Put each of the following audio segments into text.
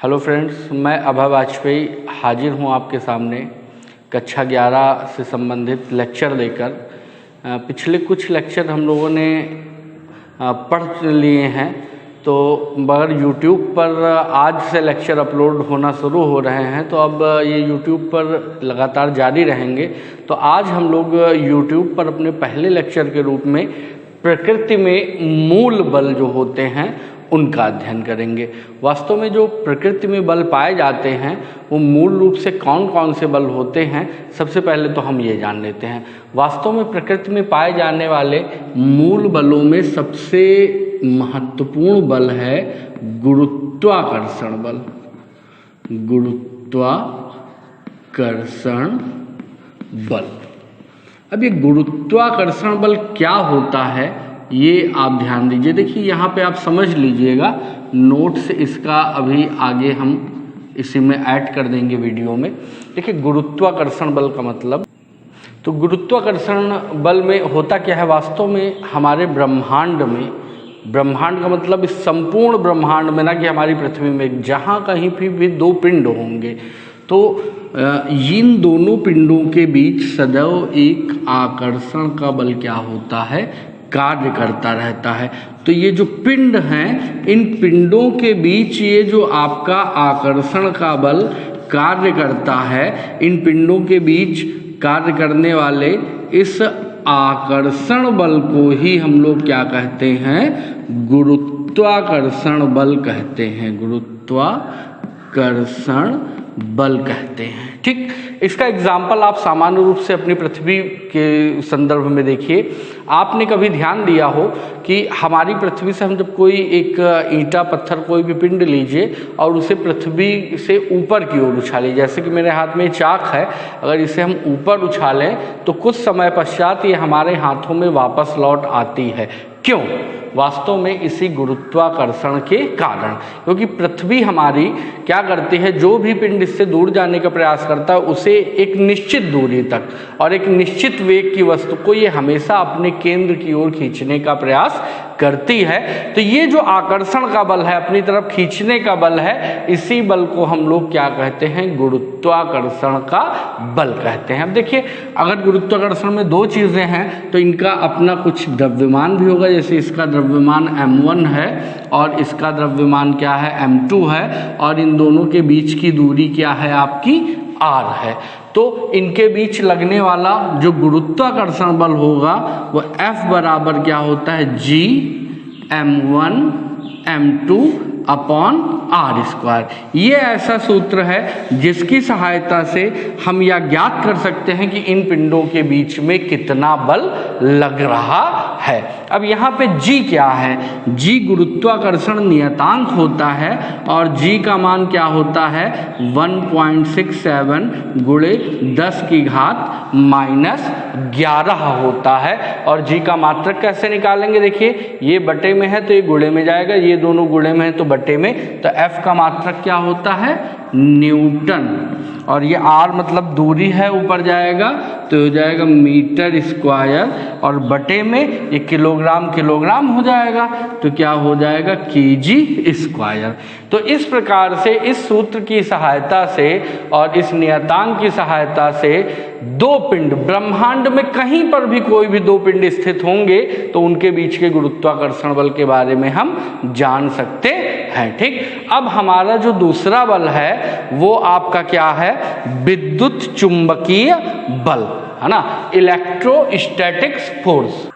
Hello friends, मैं अभय वाजपेयी हाजिर हूँ आपके सामने कक्षा 11 से संबंधित लेक्चर लेकर। पिछले कुछ लेक्चर हम लोगों ने पढ़ लिए हैं, तो मगर YouTube पर आज से लेक्चर अपलोड होना शुरू हो रहे हैं, तो अब ये YouTube पर लगातार जारी रहेंगे। तो आज हम लोग YouTube पर अपने पहले लेक्चर के रूप में प्रकृति में मूल बल जो होते हैं उनका अध्ययन करेंगे। वास्तव में जो प्रकृति में बल पाए जाते हैं वो मूल रूप से कौन कौन से बल होते हैं, सबसे पहले तो हम ये जान लेते हैं। वास्तव में प्रकृति में पाए जाने वाले मूल बलों में सबसे महत्वपूर्ण बल है गुरुत्वाकर्षण बल। गुरुत्वाकर्षण बल। अब ये गुरुत्वाकर्षण बल क्या होता है ये आप ध्यान दीजिए। देखिए यहाँ पे आप समझ लीजिएगा, नोट्स इसका अभी आगे हम इसी में ऐड कर देंगे वीडियो में। देखिए गुरुत्वाकर्षण बल का मतलब, तो गुरुत्वाकर्षण बल में होता क्या है, वास्तव में हमारे ब्रह्मांड में, ब्रह्मांड का मतलब इस संपूर्ण ब्रह्मांड में, ना कि हमारी पृथ्वी में, जहाँ कहीं भी दो पिंड होंगे तो इन दोनों पिंडों के बीच सदैव एक आकर्षण का बल क्या होता है, कार्य करता रहता है। तो ये जो पिंड हैं, इन पिंडों के बीच ये जो आपका आकर्षण का बल कार्य करता है, इन पिंडों के बीच कार्य करने वाले इस आकर्षण बल को ही हम लोग क्या कहते हैं, गुरुत्वाकर्षण बल कहते हैं। गुरुत्वाकर्षण बल कहते हैं। ठीक, इसका एग्जाम्पल आप सामान्य रूप से अपनी पृथ्वी के संदर्भ में देखिए। आपने कभी ध्यान दिया हो कि हमारी पृथ्वी से हम जब कोई एक ईंटा पत्थर कोई भी पिंड लीजिए और उसे पृथ्वी से ऊपर की ओर उछालिए, जैसे कि मेरे हाथ में चाक है, अगर इसे हम ऊपर उछालें तो कुछ समय पश्चात ये हमारे हाथों में वापस लौट आती है। क्यों? वास्तव में इसी गुरुत्वाकर्षण के कारण, क्योंकि पृथ्वी हमारी क्या करती है, जो भी पिंड इससे दूर जाने का प्रयास करता है उसे एक निश्चित दूरी तक और एक निश्चित वेग की वस्तु को ये हमेशा अपने केंद्र की ओर खींचने का प्रयास करती है। तो ये जो आकर्षण का बल है, अपनी तरफ खींचने का बल है, इसी बल को हम लोग क्या कहते हैं, गुरुत्वाकर्षण का बल कहते हैं। अब देखिए, अगर गुरुत्वाकर्षण में दो चीज़ें हैं तो इनका अपना कुछ द्रव्यमान भी होगा। जैसे इसका द्रव्यमान m1 है और इसका द्रव्यमान क्या है, m2 है, और इन दोनों के बीच की दूरी क्या है, आपकी r है। तो इनके बीच लगने वाला जो गुरुत्वाकर्षण बल होगा वो F बराबर क्या होता है, G m1 m2 upon r square. ये ऐसा सूत्र है जिसकी सहायता से हम यह ज्ञात कर सकते हैं कि इन पिंडों के बीच में कितना बल लग रहा है। अब यहाँ पे g क्या है, g गुरुत्वाकर्षण नियतांक होता है और g का मान क्या होता है, 1.67 गुणे 10 की घात -11 होता है। और g का मात्रक कैसे निकालेंगे, देखिए ये बटे में है तो ये गुणे में जाएगा, ये दोनों गुणे में है तो बटे में, तो f का मात्रक क्या होता है, न्यूटन, और ये r मतलब दूरी है, ऊपर जाएगा तो हो जाएगा मीटर स्क्वायर, और बटे में ये किलोग्राम किलोग्राम हो जाएगा तो क्या हो जाएगा, केजी स्क्वायर। तो इस प्रकार से इस सूत्र की सहायता से और इस नियतांक की सहायता से दो पिंड, ब्रह्मांड में कहीं पर भी कोई भी दो पिंड स्थित होंगे तो उनके बीच के गुरुत्वाकर्षण बल के बारे में हम जान सकते हैं। ठीक, अब हमारा जो दूसरा बल है वो आपका क्या है, विद्युत चुंबकीय बल, है ना, इलेक्ट्रोस्टैटिक्स फोर्स।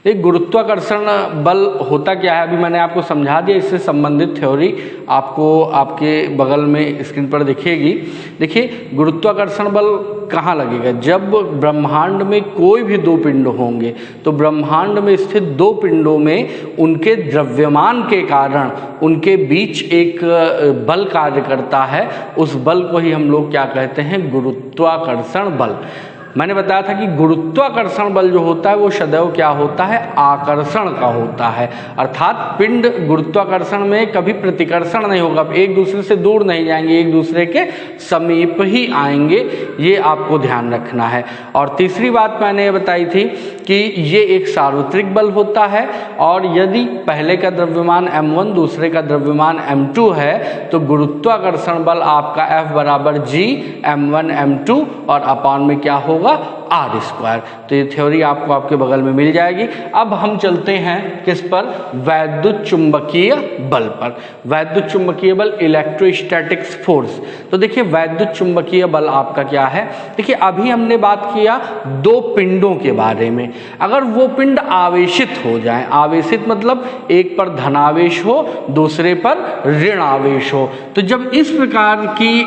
एक गुरुत्वाकर्षण बल होता क्या है, अभी मैंने आपको समझा दिया। इससे संबंधित थ्योरी आपको आपके बगल में स्क्रीन पर दिखेगी। देखिए गुरुत्वाकर्षण बल कहाँ लगेगा, जब ब्रह्मांड में कोई भी दो पिंड होंगे तो ब्रह्मांड में स्थित दो पिंडों में उनके द्रव्यमान के कारण उनके बीच एक बल कार्य करता है। उस बल को ही हम लोग क्या कहते हैं, गुरुत्वाकर्षण बल। मैंने बताया था कि गुरुत्वाकर्षण बल जो होता है वो सदैव क्या होता है, आकर्षण का होता है। अर्थात पिंड गुरुत्वाकर्षण में कभी प्रतिकर्षण नहीं होगा, एक दूसरे से दूर नहीं जाएंगे, एक दूसरे के समीप ही आएंगे, ये आपको ध्यान रखना है। और तीसरी बात मैंने ये बताई थी कि ये एक सार्वत्रिक बल होता है, और यदि पहले का द्रव्यमान m1 दूसरे का द्रव्यमान m2 है तो गुरुत्वाकर्षण बल आपका F बराबर G m1 m2 और अपॉन में क्या होगा, आर स्क्वायर। तो ये थ्योरी आपको आपके बगल में मिल जाएगी। अब हम चलते हैं किस पर, वैद्युत चुंबकीय बल पर। वैद्युत चुंबकीय बल, इलेक्ट्रोस्टैटिक्स फोर्स। तो देखिए वैद्युत चुंबकीय बल आपका क्या है, देखिए अभी हमने बात किया दो पिंडों के बारे में। अगर वो पिंड आवेशित हो जाए, आवेशित मतलब एक पर धनावेश हो दूसरे पर ऋण आवेश हो, तो जब इस प्रकार की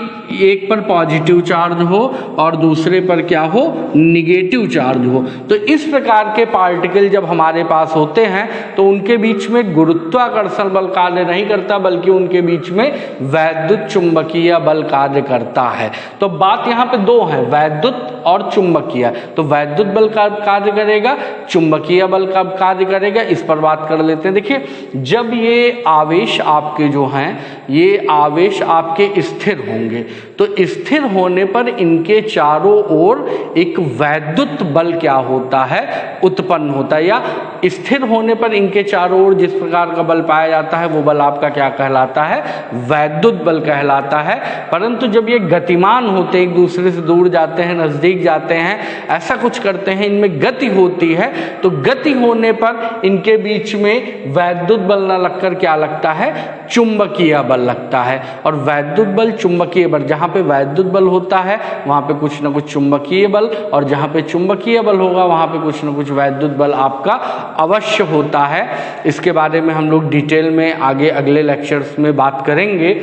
एक पर पॉजिटिव चार्ज हो और दूसरे पर क्या हो, निगेटिव चार्ज हो, तो इस प्रकार के पार्टिकल जब हमारे पास होते हैं तो उनके बीच में गुरुत्वाकर्षण बल कार्य नहीं करता, बल्कि उनके बीच में वैद्युत चुंबकीय बल कार्य करता है। तो बात यहाँ पे दो है, वैद्युत और चुंबकीय। तो वैद्युत बल का कार्य करेगा, चुंबकीय बल का कार्य करेगा, इस पर बात कर लेते हैं। देखिए जब ये आवेश आपके जो हैं, ये आवेश आपके स्थिर होंगे, तो स्थिर होने पर इनके चारों ओर एक वैद्युत बल क्या होता है, उत्पन्न होता है, या स्थिर होने पर इनके चारों ओर जिस प्रकार का बल पाया जाता है वो बल आपका क्या कहलाता है, वैद्युत बल कहलाता है। परंतु जब ये गतिमान होते, एक दूसरे से दूर जाते हैं, नजदीक जाते हैं, ऐसा कुछ करते हैं, इनमें गति होती है, तो गति होने पर इनके बीच में वैद्युत बल न लगकर क्या लगता है, चुंबकीय बल लगता है। और वैद्युत बल, चुंबकीय बल, जहाँ पे वैद्युत बल होता है वहाँ पे कुछ ना कुछ चुंबकीय बल, और जहाँ पे चुंबकीय बल होगा वहाँ पे कुछ ना कुछ वैद्युत बल आपका अवश्य होता है। इसके बारे में हम लोग डिटेल में आगे अगले लेक्चर्स में बात करेंगे।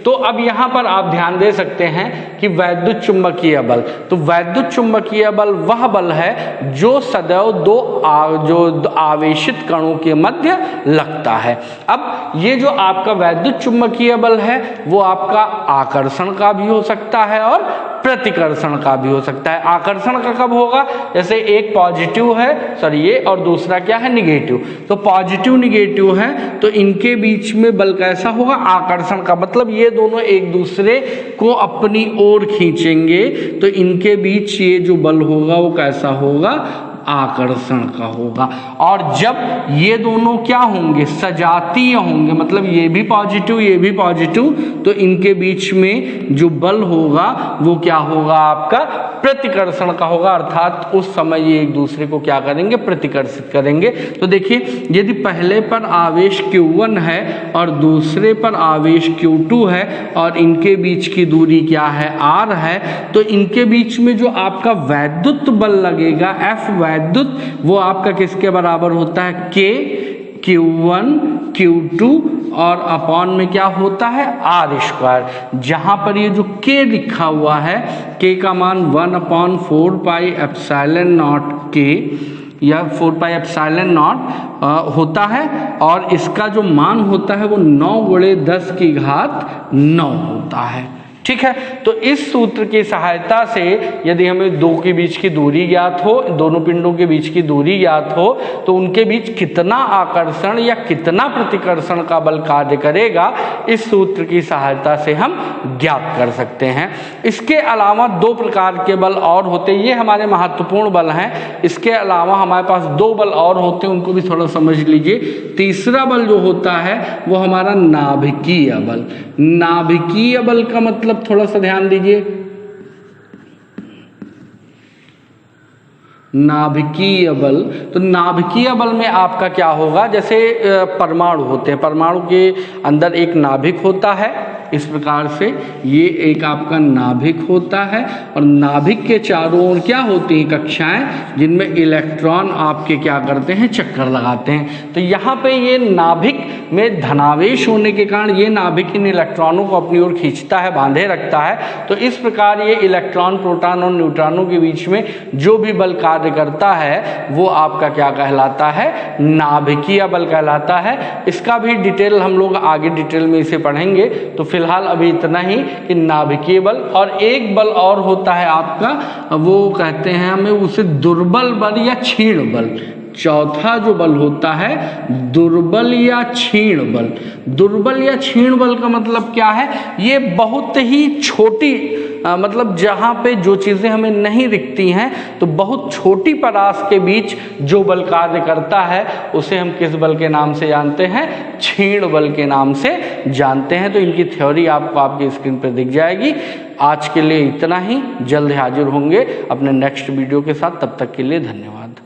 तो अब यहाँ पर आप ध्यान दे सकते हैं कि वैद्युत चुंबकीय बल, तो वैद्युत चुंबकीय बल वह बल है जो सदैव जो आवेशित कणों के मध्य लगता है। अब ये जो आपका वैद्युत चुंबकीय बल है वो आपका आकर्षण का भी हो सकता है और प्रतिकर्षण का भी हो सकता है। आकर्षण का कब होगा, जैसे एक पॉजिटिव है, सॉरी ये, और दूसरा क्या है, निगेटिव। तो पॉजिटिव निगेटिव है तो इनके बीच में बल कैसा होगा, आकर्षण का, मतलब ये दोनों एक दूसरे को अपनी ओर खींचेंगे, तो इनके बीच ये जो बल होगा वो कैसा होगा, आकर्षण का होगा। और जब ये दोनों क्या होंगे, सजातीय होंगे, मतलब ये भी पॉजिटिव ये भी पॉजिटिव, तो इनके बीच में जो बल होगा वो क्या होगा, आपका प्रतिकर्षण का होगा। अर्थात उस समय ये एक दूसरे को क्या करेंगे, प्रतिकर्षित करेंगे। तो देखिए यदि पहले पर आवेश Q1 है और दूसरे पर आवेश Q2 है और इनके बीच की दूरी क्या है, R है, तो इनके बीच में जो आपका वैद्युत बल लगेगा F वैद्युत, वो आपका किसके बराबर होता है, K Q1 Q2 और अपॉन में क्या होता है, आर स्क्वायर। जहाँ पर ये जो K लिखा हुआ है, K का मान 1/4 पाई एप्सिलॉन नॉट K या 4 पाई एप्सिलॉन नॉट होता है, और इसका जो मान होता है वो 9×10⁹ होता है। ठीक है, तो इस सूत्र की सहायता से यदि हमें दो के बीच की दूरी ज्ञात हो, दोनों पिंडों के बीच की दूरी ज्ञात हो, तो उनके बीच कितना आकर्षण या कितना प्रतिकर्षण का बल कार्य करेगा, इस सूत्र की सहायता से हम ज्ञात कर सकते हैं। इसके अलावा दो प्रकार के बल और होते हैं, ये हमारे महत्वपूर्ण बल हैं। इसके अलावा हमारे पास दो बल और होते हैं, उनको भी थोड़ा समझ लीजिए। तीसरा बल जो होता है वो हमारा नाभिकीय बल। नाभिकीय बल का मतलब थोड़ा सा ध्यान दीजिए, नाभिकीय बल, तो नाभिकीय बल में आपका क्या होगा, जैसे परमाणु होते हैं, परमाणु के अंदर एक नाभिक होता है, इस प्रकार से ये एक आपका नाभिक होता है, और नाभिक के चारों ओर क्या होती हैं, कक्षाएं, जिनमें इलेक्ट्रॉन आपके क्या करते हैं, चक्कर लगाते हैं। तो यहाँ पे ये नाभिक में धनावेश होने के कारण ये नाभिक इन इलेक्ट्रॉनों को अपनी ओर खींचता है, बांधे रखता है। तो इस प्रकार ये इलेक्ट्रॉन, प्रोटॉन और न्यूट्रॉनों के बीच में जो भी बल कार्य करता है वो आपका क्या कहलाता है, नाभिकीय बल कहलाता है। इसका भी डिटेल हम लोग आगे डिटेल में इसे पढ़ेंगे, तो फिलहाल अभी इतना ही कि नाभिकीय बल, और एक बल और होता है आपका, वो कहते हैं हमें उसे दुर्बल बल या क्षीण बल। चौथा जो बल होता है दुर्बल या क्षीण बल। दुर्बल या क्षीण बल का मतलब क्या है? ये बहुत ही छोटी मतलब जहाँ पे जो चीज़ें हमें नहीं दिखती हैं तो बहुत छोटी परास के बीच जो बल कार्य करता है उसे हम किस बल के नाम से जानते हैं? क्षीण बल के नाम से जानते हैं। तो इनकी थ्योरी आपको आपकी स्क्रीन पर दिख जाएगी। आज के लिए इतना ही, जल्द हाजिर होंगे अपने नेक्स्ट वीडियो के साथ, तब तक के लिए धन्यवाद।